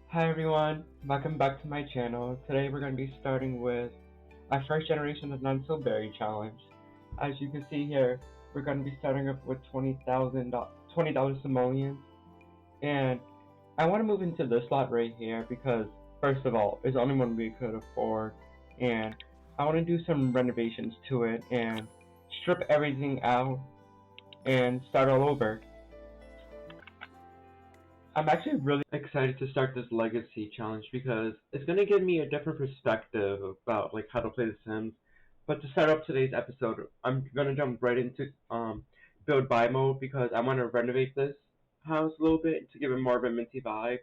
Hi everyone, welcome back to my channel. Today we're going to be starting with our first generation of non-silberry challenge. As you can see here, we're going to be starting up with $20 simoleons. And I want to move into this lot right here because, first of all, it's the only one we could afford. And I want to do some renovations to it and strip everything out and start all over. I'm actually really excited to start this legacy challenge because it's going to give me a different perspective about like how to play The Sims. But to start up today's episode, I'm going to jump right into build buy mode because I want to renovate this house a little bit to give it more of a minty vibe.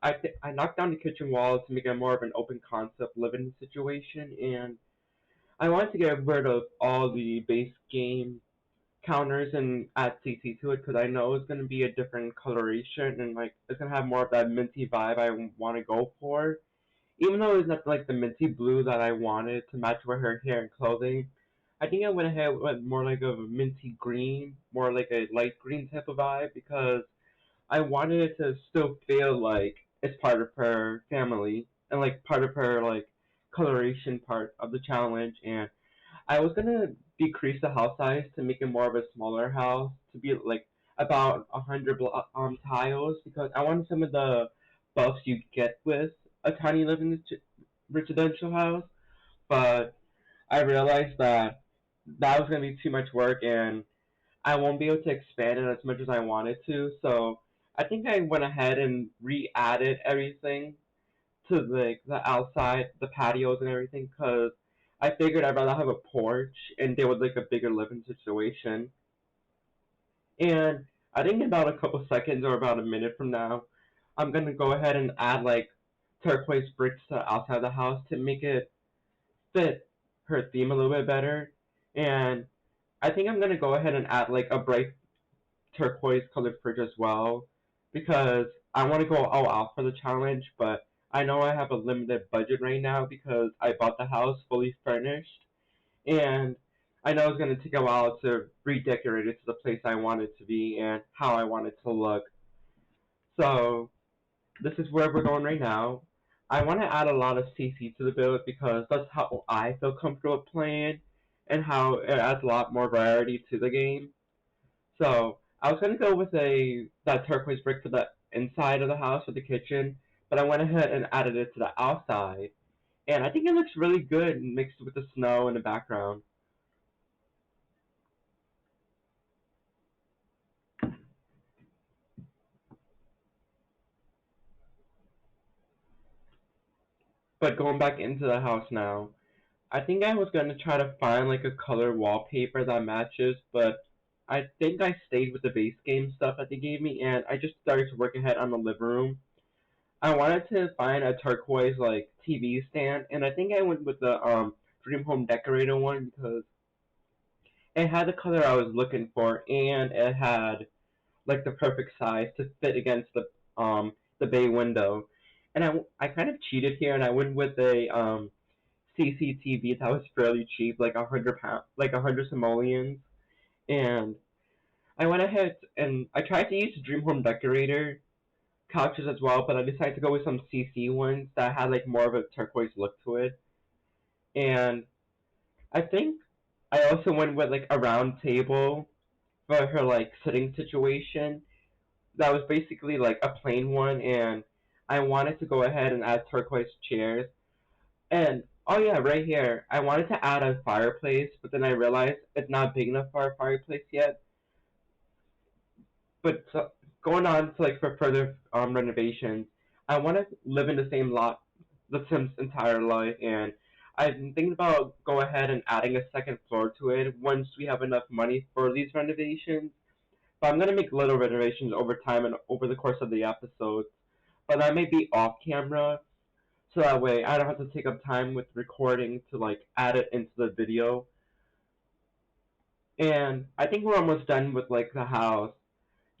I knocked down the kitchen wall to make it more of an open concept living situation, and I wanted to get rid of all the base game counters and add CC to it because I know it's going to be a different coloration and like it's going to have more of that minty vibe I want to go for. Even though it's not like the minty blue that I wanted to match with her hair and clothing, I think I went ahead with more like a minty green, more like a light green type of vibe because I wanted it to still feel like it's part of her family and like part of her like coloration part of the challenge. And I was gonna decrease the house size to make it more of a smaller house to be like about 100 tiles because I wanted some of the buffs you get with a tiny living residential house. But I realized that that was gonna be too much work and I won't be able to expand it as much as I wanted to. So I think I went ahead and re-added everything to like the outside, the patios and everything, because I figured I'd rather have a porch and deal with like a bigger living situation. And I think in about a couple seconds or about a minute from now, I'm gonna go ahead and add like turquoise bricks to the outside of the house to make it fit her theme a little bit better. And I think I'm gonna go ahead and add like a bright turquoise colored fridge as well because I want to go all out for the challenge, but I know I have a limited budget right now because I bought the house fully furnished and I know it's going to take a while to redecorate it to the place I want it to be and how I want it to look. So this is where we're going right now. I want to add a lot of CC to the build because that's how I feel comfortable playing and how it adds a lot more variety to the game. So I was gonna go with a that turquoise brick for the inside of the house for the kitchen, but I went ahead and added it to the outside, and I think it looks really good mixed with the snow in the background. But going back into the house now, I think I was gonna try to find like a color wallpaper that matches, but I think I stayed with the base game stuff that they gave me, and I just started to work ahead on the living room. I wanted to find a turquoise like TV stand, and I think I went with the Dream Home Decorator one because it had the color I was looking for, and it had like the perfect size to fit against the bay window. And I kind of cheated here, and I went with a CCTV that was fairly cheap, like £100, like 100 simoleons, and I went ahead and I tried to use Dream Home Decorator couches as well, but I decided to go with some CC ones that had like more of a turquoise look to it. And I think I also went with like a round table for her like sitting situation. That was basically like a plain one, and I wanted to go ahead and add turquoise chairs. And oh yeah, right here, I wanted to add a fireplace, but then I realized it's not big enough for a fireplace yet. But going on to like for further renovations, I want to live in the same lot the Sims' entire life, and I'm thinking about go ahead and adding a second floor to it once we have enough money for these renovations. But I'm gonna make little renovations over time and over the course of the episodes. But that may be off camera, so that way I don't have to take up time with recording to like add it into the video. And I think we're almost done with like the house.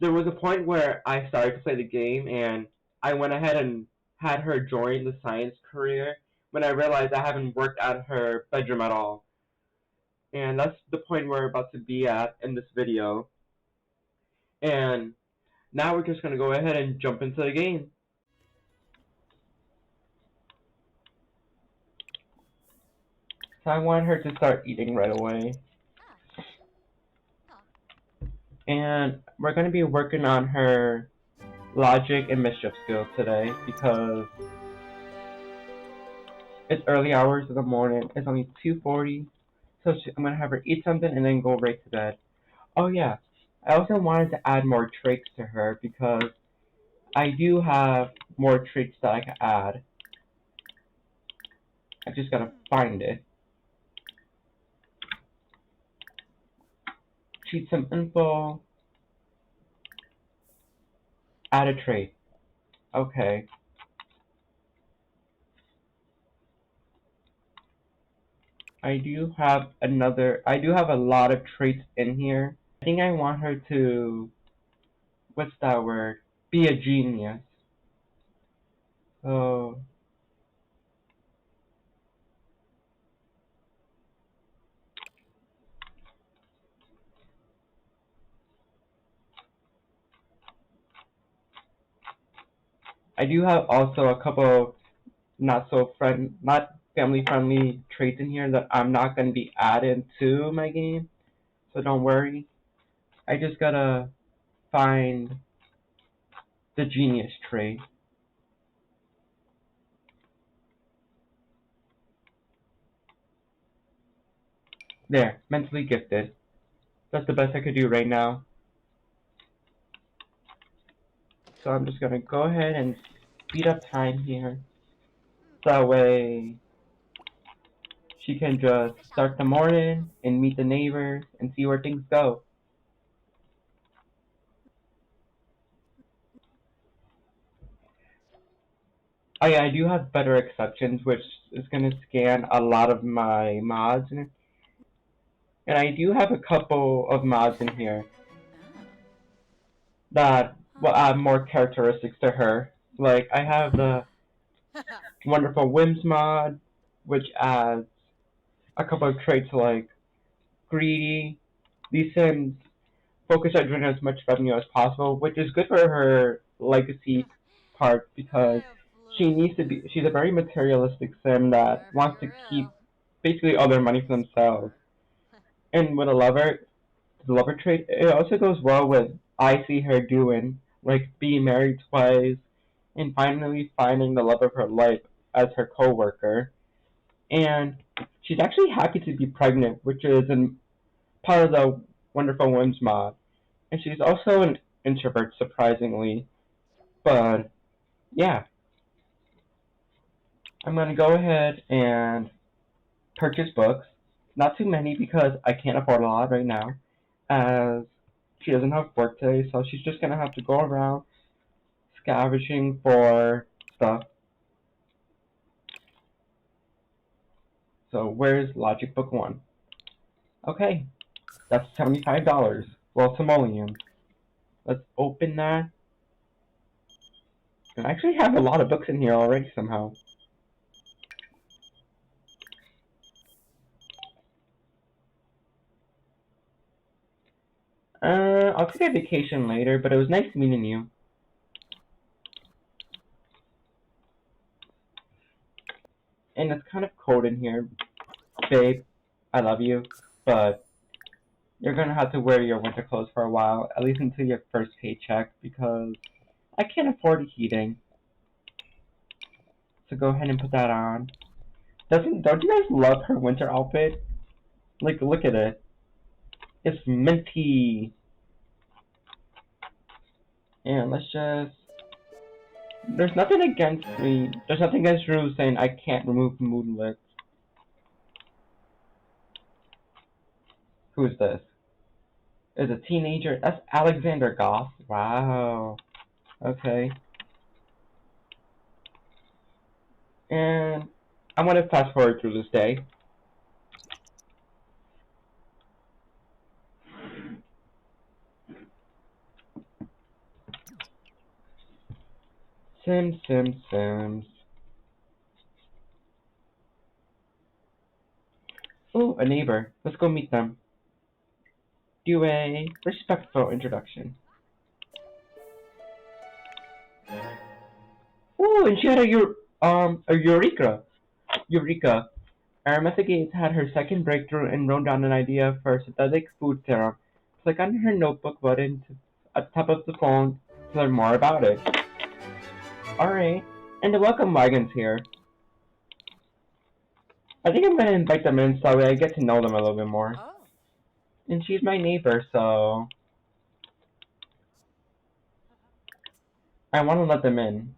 There was a point where I started to play the game and I went ahead and had her join the science career when I realized I haven't worked at her bedroom at all. And that's the point we're about to be at in this video. And now we're just going to go ahead and jump into the game. So I want her to start eating right away. And we're going to be working on her logic and mischief skills today because it's early hours of the morning. It's only 2:40. So I'm going to have her eat something and then go right to bed. Oh yeah, I also wanted to add more traits to her because I do have more traits that I can add. I just gotta find it. Cheat some info. Add a trait. Okay. I do have a lot of traits in here. I think I want her to, what's that word? Be a genius. So, I do have also a couple not family friendly traits in here that I'm not going to be adding to my game. So don't worry. I just gotta find the genius trait. There, mentally gifted. That's the best I could do right now. So I'm just gonna go ahead and speed up time here. That way she can just start the morning and meet the neighbors and see where things go. Oh yeah, I do have better exceptions, which is gonna scan a lot of my mods, and I do have a couple of mods in here that will add more characteristics to her. Like I have the Wonderful Whims mod, which adds a couple of traits like greedy. These Sims focus on generating as much revenue as possible, which is good for her legacy part because she's a very materialistic Sim that wants to keep basically all their money for themselves. And with the lover trait, it also goes well with I see her doing, like being married twice and finally finding the love of her life as her coworker. And she's actually happy to be pregnant, which is part of the Wonderful Whims mod. And she's also an introvert, surprisingly. But yeah, I'm gonna go ahead and purchase books. Not too many because I can't afford a lot right now, as she doesn't have work today, so she's just gonna have to go around scavenging for stuff. So where's Logic Book 1? Okay, that's $75. Well, simoleons. Let's open that. And I actually have a lot of books in here already somehow. I'll take a vacation later, but it was nice meeting you. And it's kind of cold in here. Babe, I love you, but you're gonna have to wear your winter clothes for a while, at least until your first paycheck, because I can't afford heating. So go ahead and put that on. Don't you guys love her winter outfit? Like, look at it. It's minty. And let's just... There's nothing against me. There's nothing against rules saying I can't remove moodlets. Who's this? Is a teenager? That's Alexander Goff. Wow. Okay. And I'm gonna fast forward through this day. Sims. Oh, a neighbor. Let's go meet them. Do a respectful introduction. Oh, and she had a Eureka. Eureka. Aramessa Gates had her second breakthrough and wrote down an idea for a synthetic food serum. Click on her notebook button at the top of the phone to learn more about it. Alright, and the welcome wagon's here. I think I'm gonna invite them in so I get to know them a little bit more. Oh. And she's my neighbor, so I want to let them in.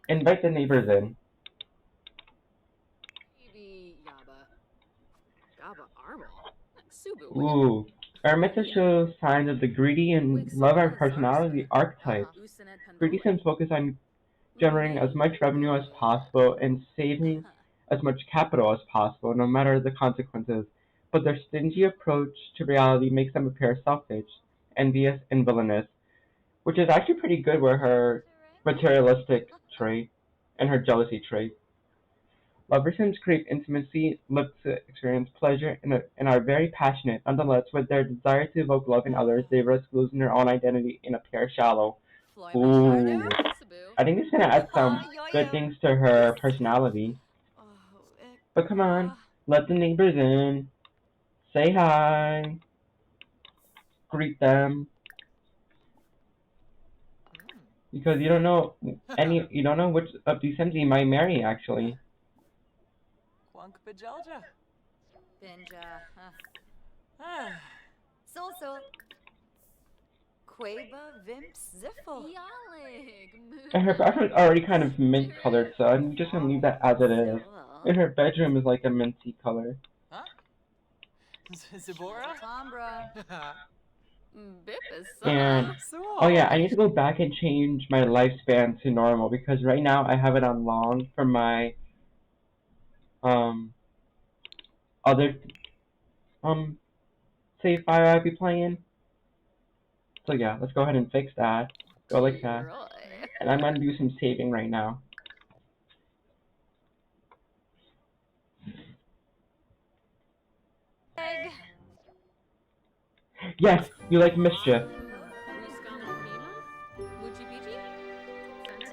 Invite the neighbors in. Maybe Yaba. Gaba Armal. Subu. Ooh. Armenta shows signs of the greedy and love and personality archetype. Greedy Sims focus on generating as much revenue as possible and saving as much capital as possible, no matter the consequences. But their stingy approach to reality makes them appear selfish, envious, and villainous, which is actually pretty good with her materialistic trait and her jealousy trait. Lovers Sims crave intimacy, look to experience pleasure, and are very passionate. Nonetheless, with their desire to evoke love in others, they risk losing their own identity and appear shallow. Ooh. I think it's gonna add some good things to her personality. But come on, let the neighbors in. Say hi. Greet them. Because you don't know which of these Sims you might marry actually. Quank Bajelja. Binja. So. Quaba Vimps Ziffle. Yalig. And her bathroom's already kind of mint colored, so I'm just gonna leave that as it is. And her bedroom is like a minty color. Huh? Zibora? Tombra. And oh yeah, I need to go back and change my lifespan to normal because right now I have it on long for my other save file I'll be playing. So yeah, let's go ahead and fix that. Go like that. And I'm gonna do some saving right now. Egg. Yes, you like mischief.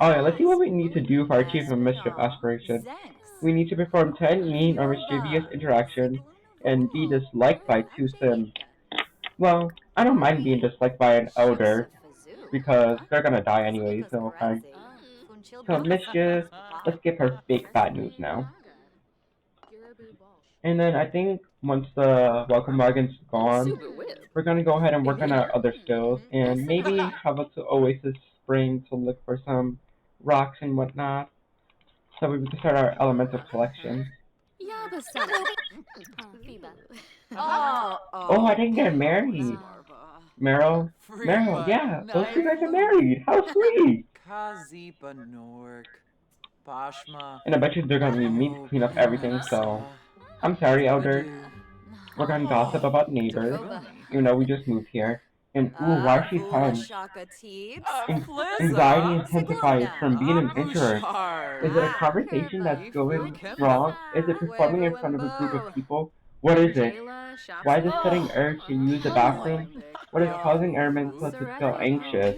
Oh yeah, let's see what we need to do for our Chief of Mischief aspiration. We need to perform 10 mean or mischievous interactions and be disliked by 2 Sims. Well, I don't mind being disliked by an elder, because they're gonna die anyway, so fine. So mischief, let's give her big bad news now. And then I think once the welcome wagon's gone, we're gonna go ahead and work on our other skills, and maybe travel to Oasis Spring to look for some rocks and whatnot, so we can start our elemental collection. Oh, I didn't get married. Meryl, yeah, those 2 guys are married. How sweet! Kazipa Nork. Bashma. And I bet you they're gonna need me to clean up everything, so I'm sorry, Elder. We're gonna gossip about neighbors. You know, we just moved here. And ooh, why is she home? Anxiety intensifies from being an introvert. Is it a conversation that's going wrong? Is it performing in front of a group of people? What is it? Why is it setting urge to use the bathroom? What is causing Araminta to feel anxious?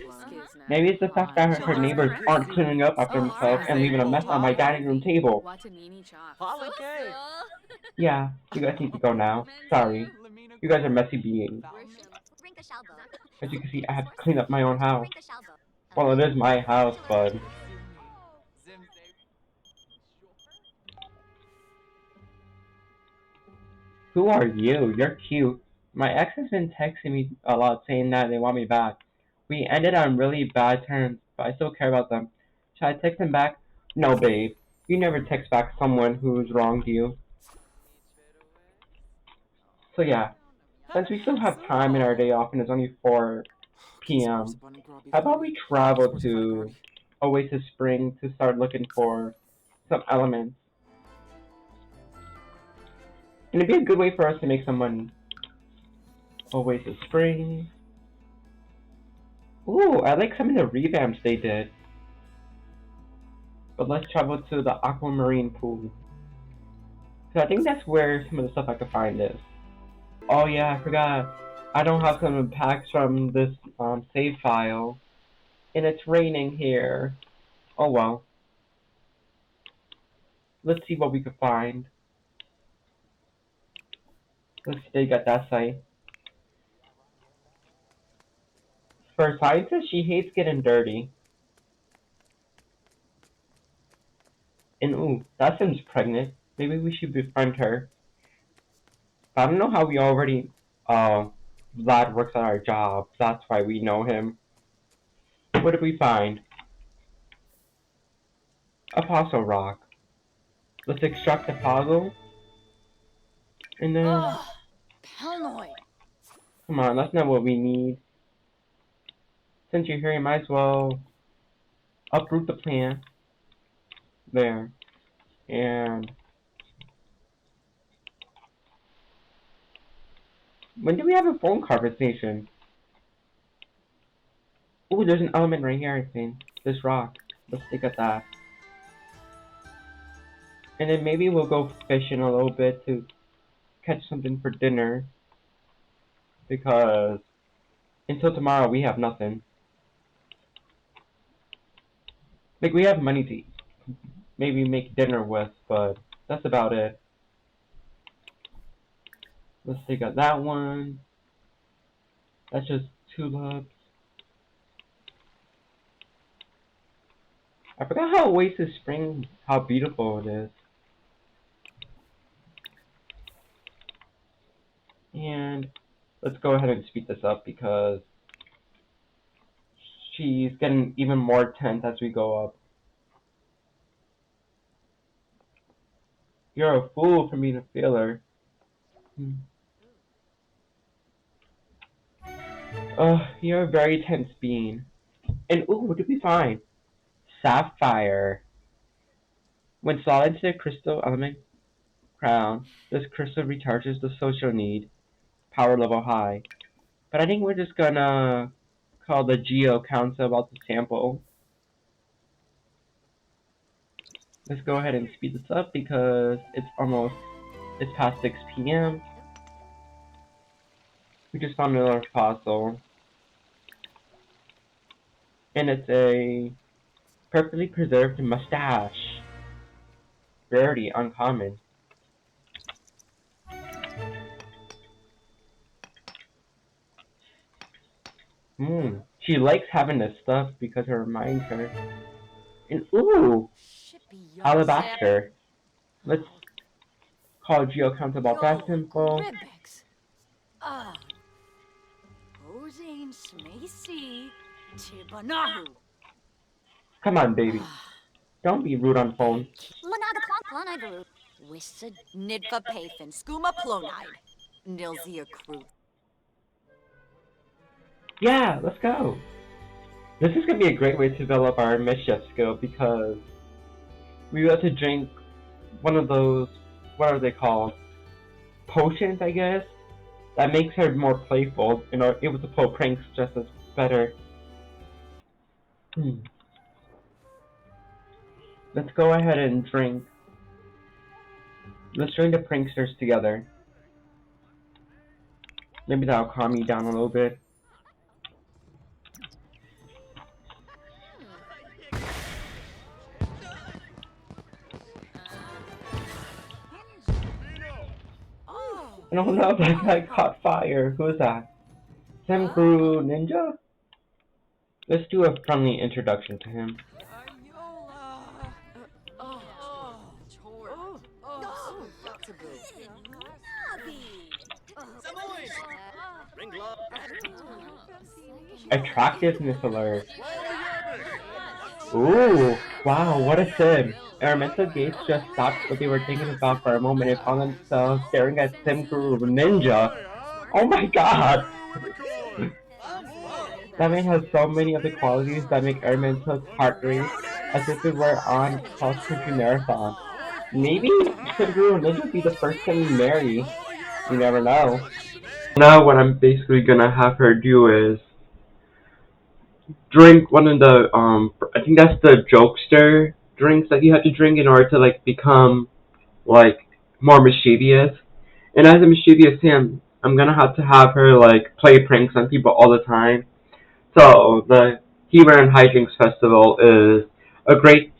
Maybe it's the fact that her neighbors aren't cleaning up after themselves and leaving a mess on my dining room table. Yeah, you guys need to go now. Sorry. You guys are messy beings. As you can see, I have to clean up my own house. Well, it is my house, but... Who are you? You're cute. My ex has been texting me a lot saying that they want me back. We ended on really bad terms, but I still care about them. Should I text him back? No, babe. You never text back someone who's wronged you. So yeah, since we still have time in our day off and it's only 4 p.m., how about we travel to Oasis Spring to start looking for some elements? And it'd be a good way for us to make some money. Oasis Spring. Ooh, I like some of the revamps they did. But let's travel to the aquamarine pool. So I think that's where some of the stuff I could find is. Oh yeah, I forgot. I don't have some packs from this save file. And it's raining here. Oh well. Let's see what we can find. Let's dig at that site. For a scientist, she hates getting dirty. And ooh, that Sim's pregnant. Maybe we should befriend her. But I don't know how we already, Vlad works at our job. That's why we know him. What did we find? A fossil rock. Let's extract the fossil. And then, Ugh, paranoid. come on, that's not what we need. Since you're here, you might as well uproot the plant. There. And when do we have a phone conversation? Ooh, there's an element right here, I think. This rock. Let's look at that. And then maybe we'll go fishing a little bit to catch something for dinner. Because until tomorrow we have nothing. Like, we have money to maybe make dinner with, but that's about it. Let's take out that one. That's just tulips. I forgot how Oasis Spring, how beautiful it is. And let's go ahead and speed this up because she's getting even more tense as we go up. You're a fool for me to feel her. You're a very tense being. And ooh, what did we find? Sapphire. When solid to the crystal element crown, this crystal recharges the social need, power level high. But I think we're just gonna call the Geo Council about the sample. Let's go ahead and speed this up because it's past 6 p.m. We just found another fossil. And it's a perfectly preserved mustache. Rarity, uncommon. She likes having this stuff because it reminds her. And ooh, alabaster. Let's call Geo Council about that simple. Gribbix. Ah. Ozane Smacy. Tibanahu. Come on, baby. Don't be rude on phone. Lanaga Clonagaru. Wissid Nidva Pathan. Skooma Plonide. Nilzia Crew. Yeah, let's go. This is gonna be a great way to develop our mischief skill because we have to drink one of those, what are they called? Potions, I guess? That makes her more playful and are able to pull pranks just as better. Let's go ahead and drink. Let's join the pranksters together. Maybe that'll calm me down a little bit. Oh no, that guy caught fire. Who is that? Semguru Ninja? Let's do a friendly introduction to him. Attractiveness alert. Ooh, wow, what a sim. Our mental gaze just stopped what they were thinking about for a moment and found themselves staring at Semguru Ninja. Oh my god! That man has so many of the qualities that make Elemental's heart race as if it were on a cross-country marathon. Maybe Semguru Ninja will be the first time we marry. You never know. Now what I'm basically gonna have her do is drink one of the I think that's the jokester drinks that you have to drink in order to like become like more mischievous. And as a mischievous Sam, I'm gonna have her like play pranks on people all the time. So the Humor and Hijinks Festival is a great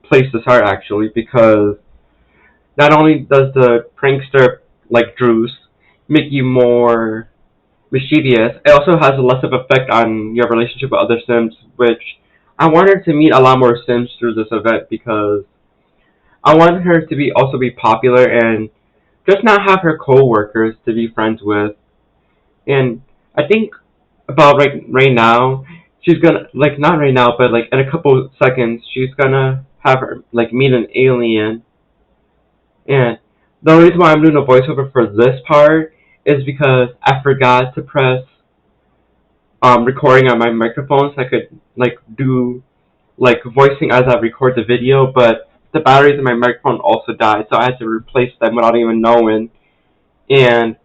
place to start actually because not only does the prankster like Drew's, make you more mischievous. It also has less of effect on your relationship with other Sims, which I want her to meet a lot more Sims through this event because I want her to be also be popular and just not have her co-workers to be friends with. And I think about right now, she's gonna like not right now, but like in a couple seconds, she's gonna have her like meet an alien. And the only reason why I'm doing a voiceover for this part is because I forgot to press recording on my microphone, so I could like do like voicing as I record the video, but the batteries in my microphone also died, so I had to replace them without even knowing. And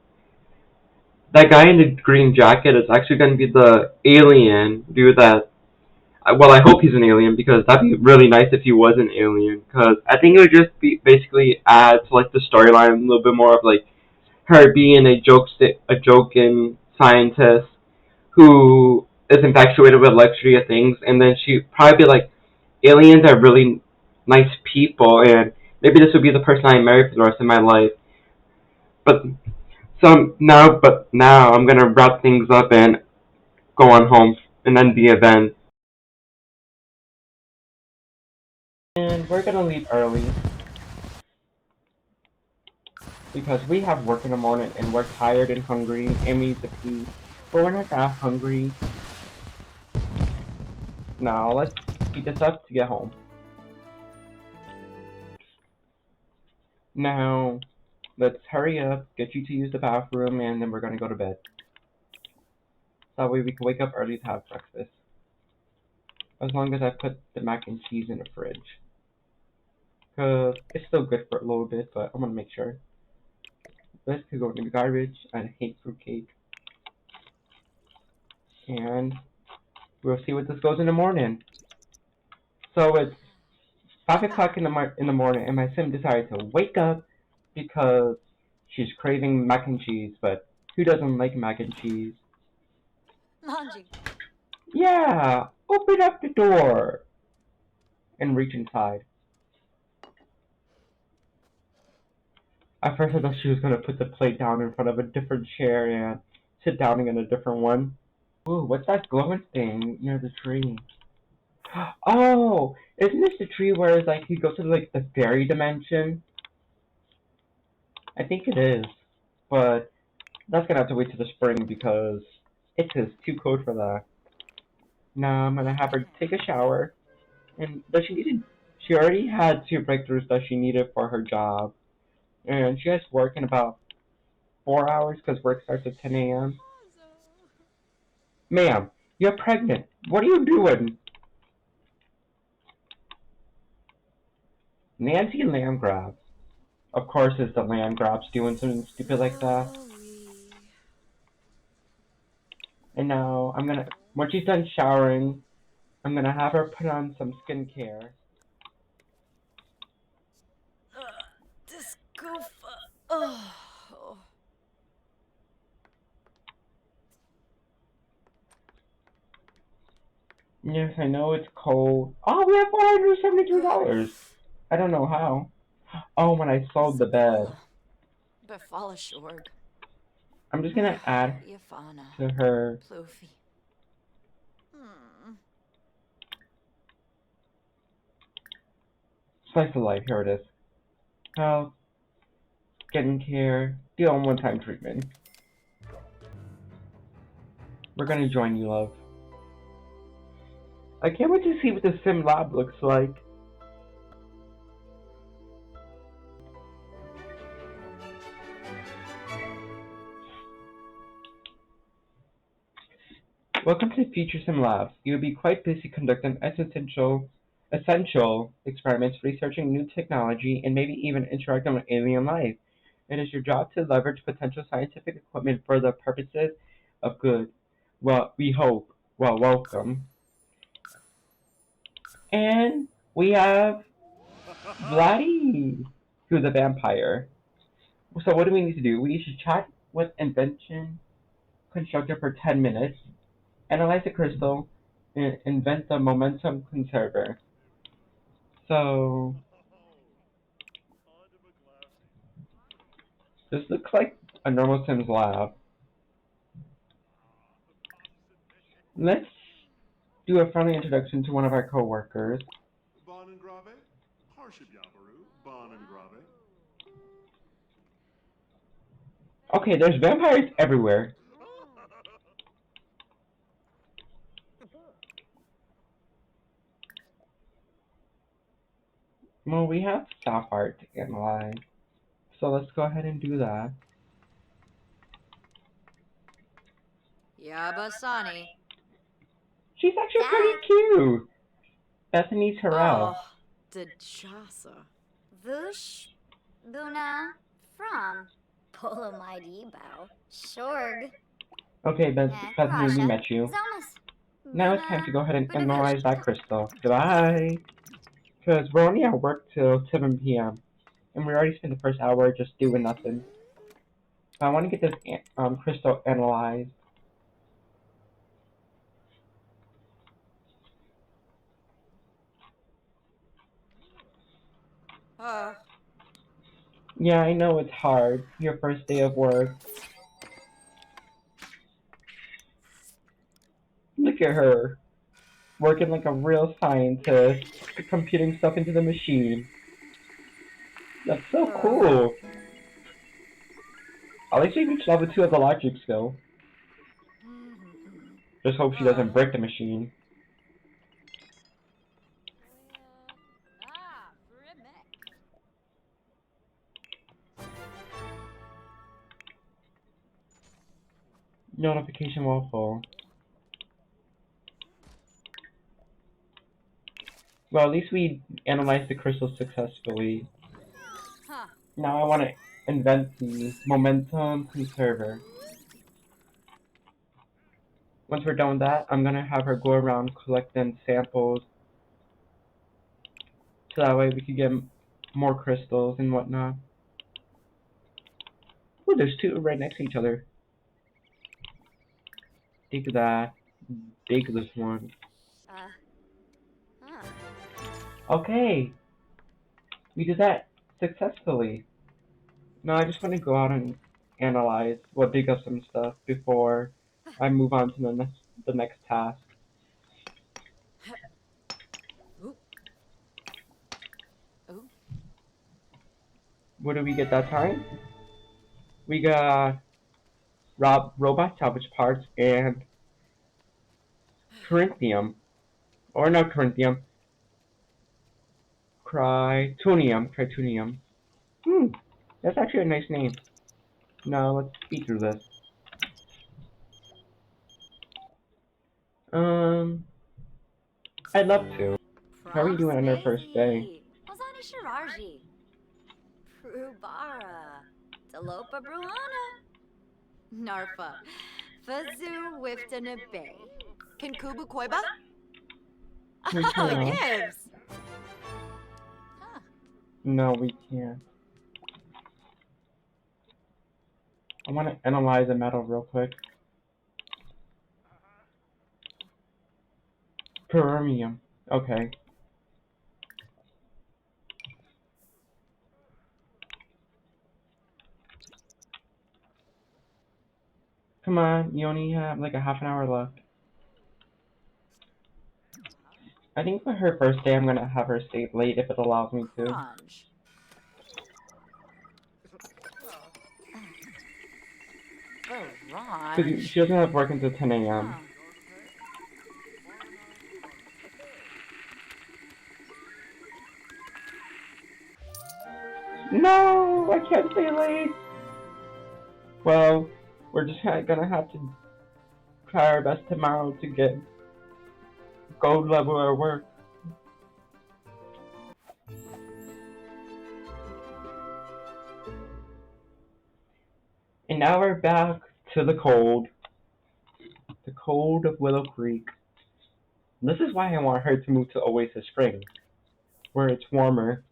that guy in the green jacket is actually going to be the alien dude that. Well, I hope he's an alien because that'd be really nice if he was an alien. Because I think it would just be basically add to like the storyline a little bit more of like her being a joking scientist who is infatuated with luxury of things, and then she probably be like, aliens are really nice people, and maybe this would be the person I marry for the rest of my life. But now I'm gonna wrap things up and go on home and end the event. And we're gonna leave early because we have work in the morning and we're tired and hungry and we need to pee. But we're not that hungry. Now let's speed this up to get home. Now let's hurry up, get you to use the bathroom, and then we're gonna go to bed. That way we can wake up early to have breakfast. As long as I put the mac and cheese in the fridge. Cause it's still good for a little bit, but I'm gonna make sure. This could go in the garbage. I hate fruitcake. And we'll see what this goes in the morning. So it's 5 o'clock in the morning, and my sim decided to wake up because she's craving mac and cheese. But who doesn't like mac and cheese? Manji. Yeah, open up the door and reach inside. At first, I thought she was gonna put the plate down in front of a different chair and sit down in a different one. Ooh, what's that glowing thing near the tree? Oh, isn't this the tree where it's like you go to like the fairy dimension? I think it is, but that's gonna have to wait till the spring because it is too cold for that. Now I'm gonna have her take a shower, and does she need to? She already had two breakthroughs that she needed for her job, and she has work in about 4 hours because work starts at 10 a.m. Ma'am, you're pregnant. What are you doing? Nancy land grabs. Of course, it's the land grabs doing something stupid like that. And now when she's done showering, I'm gonna have her put on some skincare. This goof. Oh. Yes, I know it's cold. Oh, we have $472. I don't know how. Oh, when I sold the bed. Befalla Shorg. I'm just gonna add Yafana. to her Ploofy. Hmm. slice of life. Here it is. Health, skincare, deal on one-time treatment. We're gonna join you, love. I can't wait to see what the sim lab looks like. Welcome to Future Sim Labs. You will be quite busy conducting essential experiments, researching new technology, and maybe even interacting with alien life. It is your job to leverage potential scientific equipment for the purposes of good. Well, we hope. Well, welcome. And we have Vladdy, who's a vampire. So what do we need to do? We need to chat with Invention Constructor for 10 minutes, analyze the crystal, and invent the momentum conserver. So This looks like a normal Sims lab. Let's do a friendly introduction to one of our coworkers. Bon and Grave, Harshib Yabaru, Bon and Grave. Okay, there's vampires everywhere. Well, we have staff art to analyze, so let's go ahead and do that. Yabasani. She's actually Dad. pretty cute. Bethany Terrell. Oh, Dachasa. Vush. Buna. From. Polomidebo. Shorg. Okay, Bethany, we Krasha. met you. Zomas. Now it's time to go ahead and analyze that crystal. Goodbye. Because we're only at work till 7 p.m. And we already spent the first hour just doing nothing. So I want to get this crystal analyzed. Yeah, I know it's hard. Your first day of work. Look at her. Working like a real scientist. Computing stuff into the machine. That's so cool. At least she reached level 2 of the logic skill. Just hope she doesn't break the machine. Notification while full. Well, at least we analyzed the crystal successfully. Now I want to invent the momentum conserver. Once we're done with that, I'm going to have her go around collecting samples. So that way we can get more crystals and whatnot. Oh, there's two right next to each other. Take that. Take this one. Okay. We did that successfully. Now I just want to go out and analyze, dig up some stuff before I move on to the next task. What do we get that time? We got robot salvage parts and Corinthium. Or not Corinthium. Tritonium. That's actually a nice name. Now let's speed through this. I'd love to. How are you doing on your first day? Ozani Shirarji. Prubara. Dalopa Bruhana. Narfa. Fazu Wiftanabe. Kinkubu Koiba? No. Gibbs. No, we can't. I want to analyze the metal real quick. Permium. Okay. Come on, you only have like a half an hour left. I think for her first day, I'm gonna have her stay late if it allows me to. Crunch. Because she doesn't have work until 10 a.m. No, I can't stay late. Well, we're just gonna have to try our best tomorrow to get gold level at work. And now we're back to the cold. The cold of Willow Creek. This is why I want her to move to Oasis Springs, where it's warmer.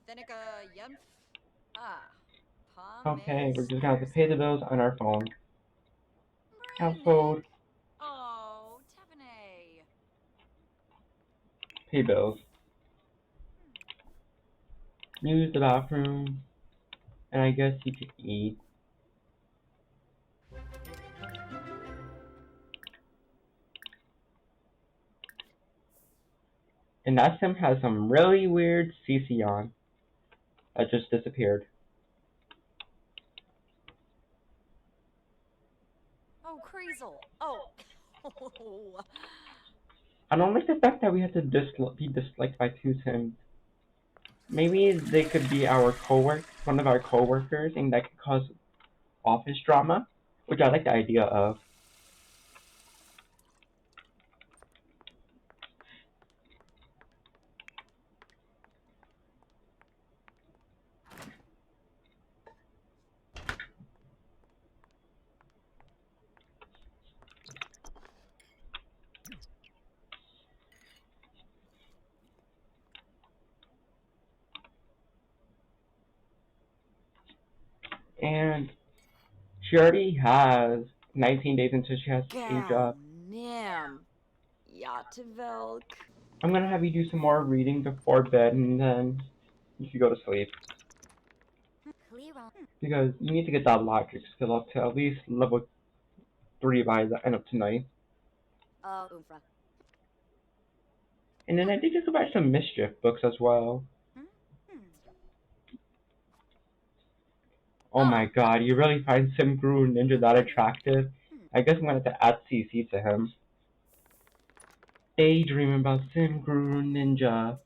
Thenica Yunf. Okay, we're just gonna have to pay the bills on our phone. Household, Oh, Tevene. pay bills. Use the bathroom. And I guess he could eat. And that sim has some really weird CC on that just disappeared. Oh, Creasel. Oh. I don't like the fact that we have to be disliked by two sims. Maybe they could be one of our coworkers, and that could cause office drama, which I like the idea of. And she already has 19 days until she has to age up. Nim. Jatvelk. I'm gonna have you do some more reading before bed, and then you should go to sleep. Because you need to get that logic skill up to at least level 3 by the end of tonight. And then I think you could buy some mischief books as well. Oh my god, you really find Sim Guru Ninja that attractive? I guess I'm gonna have to add CC to him. Daydreaming about Sim Guru Ninja.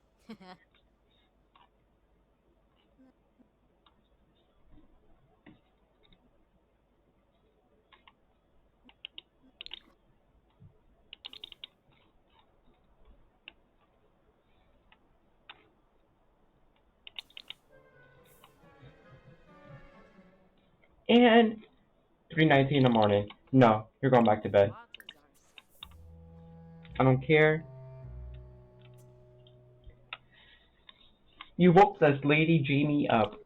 And 3:19 in the morning. No, you're going back to bed. I don't care. You woke this Lady Jamie up.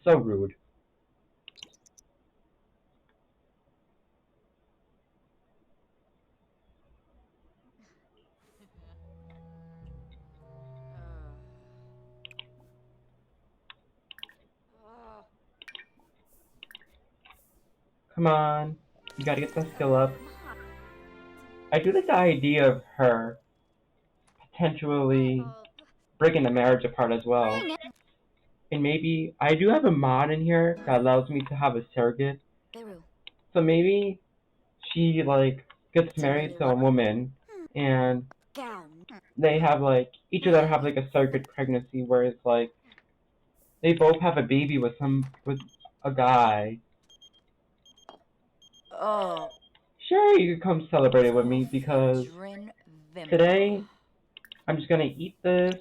So rude. Come on. You gotta get that skill up. I do like the idea of her potentially breaking the marriage apart as well. And maybe I do have a mod in here that allows me to have a surrogate. So maybe she like gets married to a woman and they have like each of them have like a surrogate pregnancy where it's like they both have a baby with a guy. Oh. Sure, you can come celebrate it with me because today I'm just gonna eat this,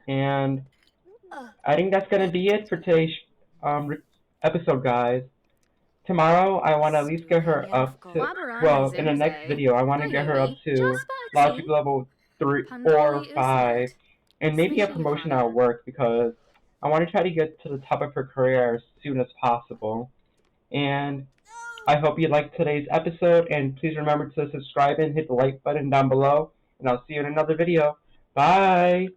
and I think that's gonna be it for today's episode, guys. Tomorrow I want to at least get her up to, well, in the next video I want to get her up to logic level 3, 4, 5, and maybe a promotion at work because I want to try to get to the top of her career as soon as possible. And I hope you liked today's episode, and please remember to subscribe and hit the like button down below, and I'll see you in another video. Bye!